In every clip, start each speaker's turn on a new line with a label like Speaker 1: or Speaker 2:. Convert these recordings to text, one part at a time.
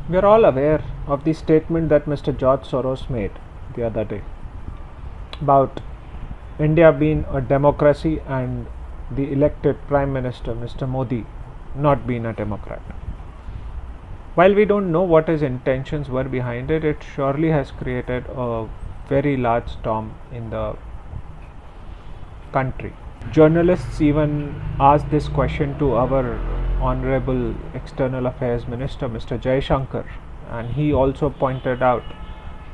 Speaker 1: We are all aware of the statement that Mr. George Soros made the other day about India being a democracy and the elected Prime Minister, Mr. Modi, not being a Democrat. While we don't know what his intentions were behind it, it surely has created a very large storm in the country. Journalists even asked this question to our Honorable External Affairs Minister, Mr. Jaishankar, and he also pointed out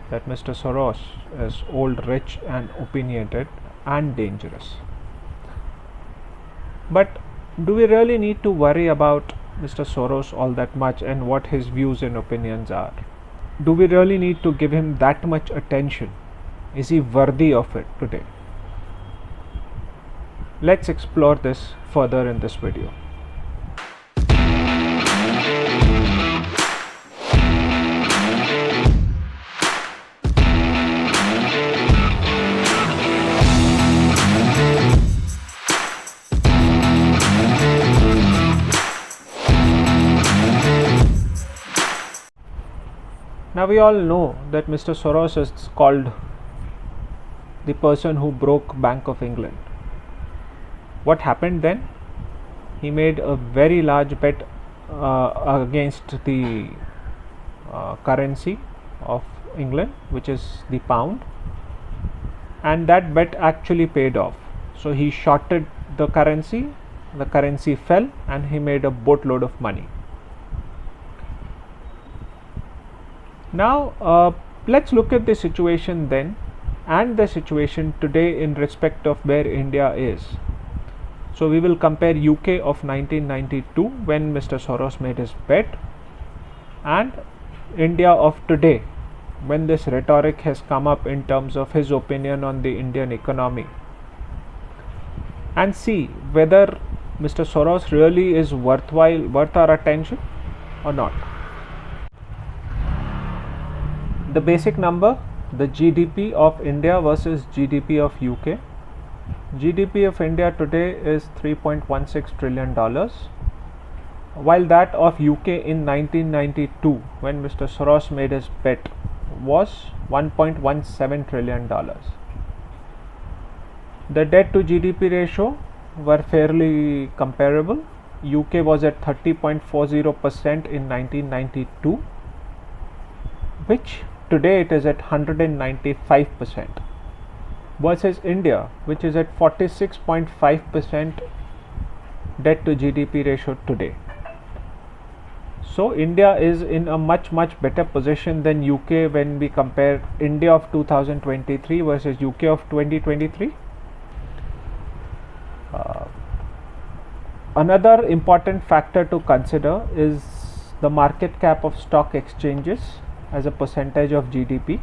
Speaker 1: that Mr. Soros is old, rich, and opinionated and dangerous. But do we really need to worry about Mr. Soros all that much and what his views and opinions are? Do we really need to give him that much attention? Is he worthy of it today? Let's explore this further in this video. Now we all know that Mr. Soros is called the person who broke Bank of England. What happened then? He made a very large bet against the currency of England, which is the pound, and that bet actually paid off. So he shorted the currency fell, and he made a boatload of money. Now let's look at the situation then and the situation today in respect of where India is. So we will compare UK of 1992 when Mr. Soros made his bet and India of today when this rhetoric has come up in terms of his opinion on the Indian economy, and see whether Mr. Soros really is worth our attention or not. The basic number, the GDP of India versus GDP of UK. GDP of India today is $3.16 trillion, while that of UK in 1992 when Mr. Soros made his bet was $1.17 trillion. The debt to GDP ratio were fairly comparable. UK was at 30.40% in 1992, which today it is at 195%, versus India, which is at 46.5% debt to GDP ratio today. So India is in a much better position than UK when we compare India of 2023 versus UK of 2023. Another important factor to consider is the market cap of stock exchanges as a percentage of GDP.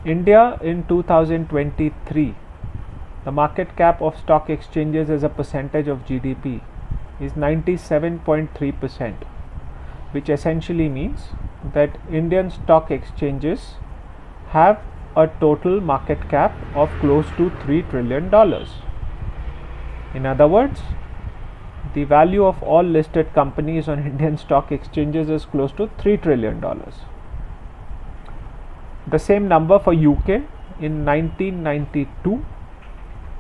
Speaker 1: India in 2023, the market cap of stock exchanges as a percentage of GDP is 97.3%, which essentially means that Indian stock exchanges have a total market cap of close to $3 trillion. In other words, the value of all listed companies on Indian stock exchanges is close to $3 trillion. The same number for UK in 1992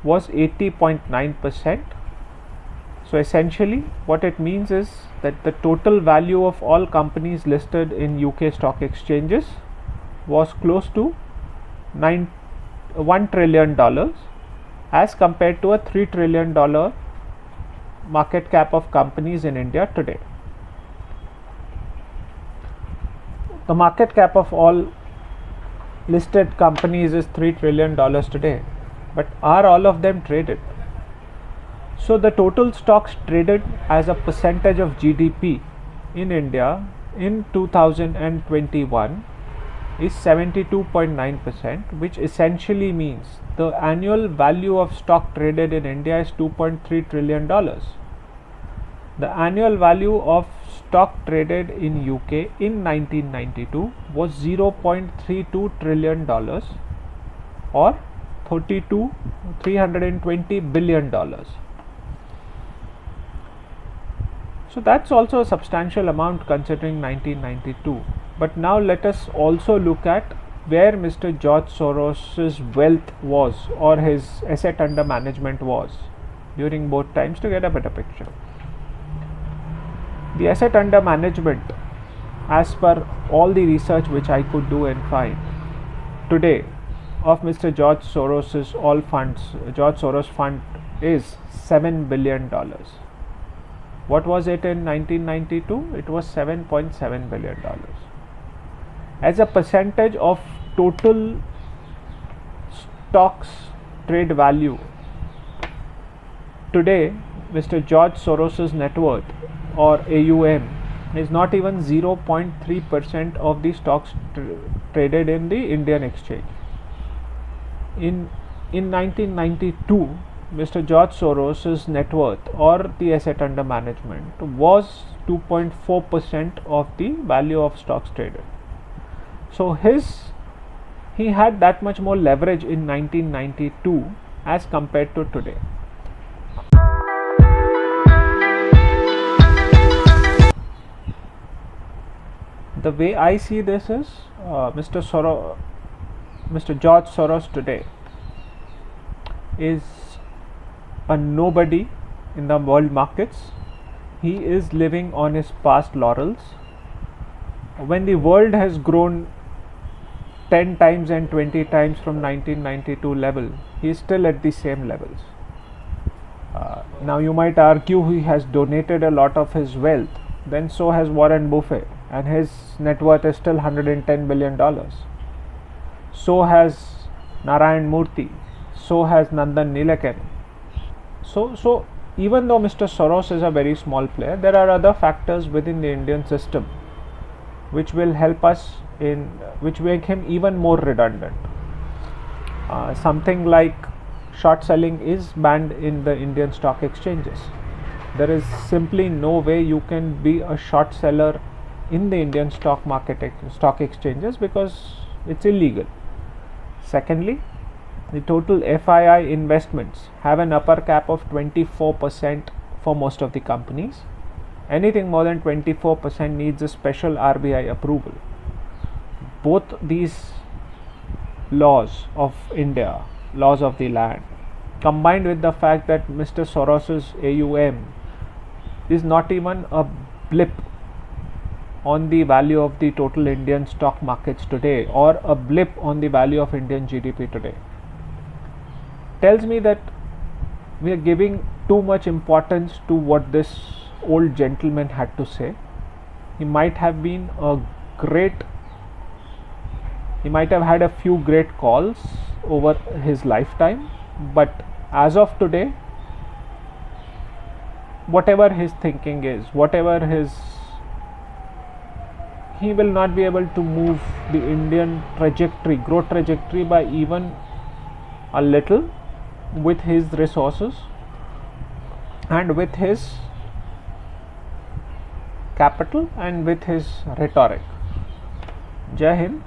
Speaker 1: was 80.9%. So essentially what it means is that the total value of all companies listed in UK stock exchanges was close to $1 trillion as compared to a $3 trillion market cap of companies in India today. The market cap of all listed companies is $3 trillion today, but are all of them traded? So the total stocks traded as a percentage of GDP in India in 2021 is 72.9%, which essentially means the annual value of stock traded in India is $2.3 trillion. The annual value of stock traded in UK in 1992 was $0.32 trillion or $320 billion. So that's also a substantial amount considering 1992. But now let us also look at where Mr. George Soros's wealth was, or his asset under management was, during both times, to get a better picture. The asset under management, as per all the research which I could do and find, today of Mr. George Soros's all funds, George Soros fund, is $7 billion. What was it in 1992? It was $7.7 billion. As a percentage of total stocks trade value, today Mr. George Soros's net worth, or AUM, is not even 0.3% of the stocks traded in the Indian exchange. In 1992, Mr. George Soros's net worth, or the asset under management, was 2.4% of the value of stocks traded. So he had that much more leverage in 1992 as compared to today. The way I see this is, Mr. George Soros today is a nobody in the world markets. He is living on his past laurels. When the world has grown 10 times and 20 times from 1992 level, he is still at the same levels. Now you might argue he has donated a lot of his wealth, then so has Warren Buffett, and his net worth is still $110 billion. So has Narayan Murthy, so has Nandan Nilekani. So even though Mr. Soros is a very small player, there are other factors within the Indian system which will help us which make him even more redundant. Something like short selling is banned in the Indian stock exchanges. There is simply no way you can be a short seller in the Indian stock exchanges, because it's illegal. Secondly, the total FII investments have an upper cap of 24% for most of the companies. Anything more than 24% needs a special RBI approval. Both these laws of India, laws of the land, combined with the fact that Mr. Soros's AUM is not even a blip on the value of the total Indian stock markets today, or a blip on the value of Indian GDP today, tells me that we are giving too much importance to what this old gentleman had to say. He might have had a few great calls over his lifetime, but as of today, whatever his thinking is, he will not be able to move the Indian growth trajectory by even a little with his resources and with his capital and with his rhetoric. Jai Hind.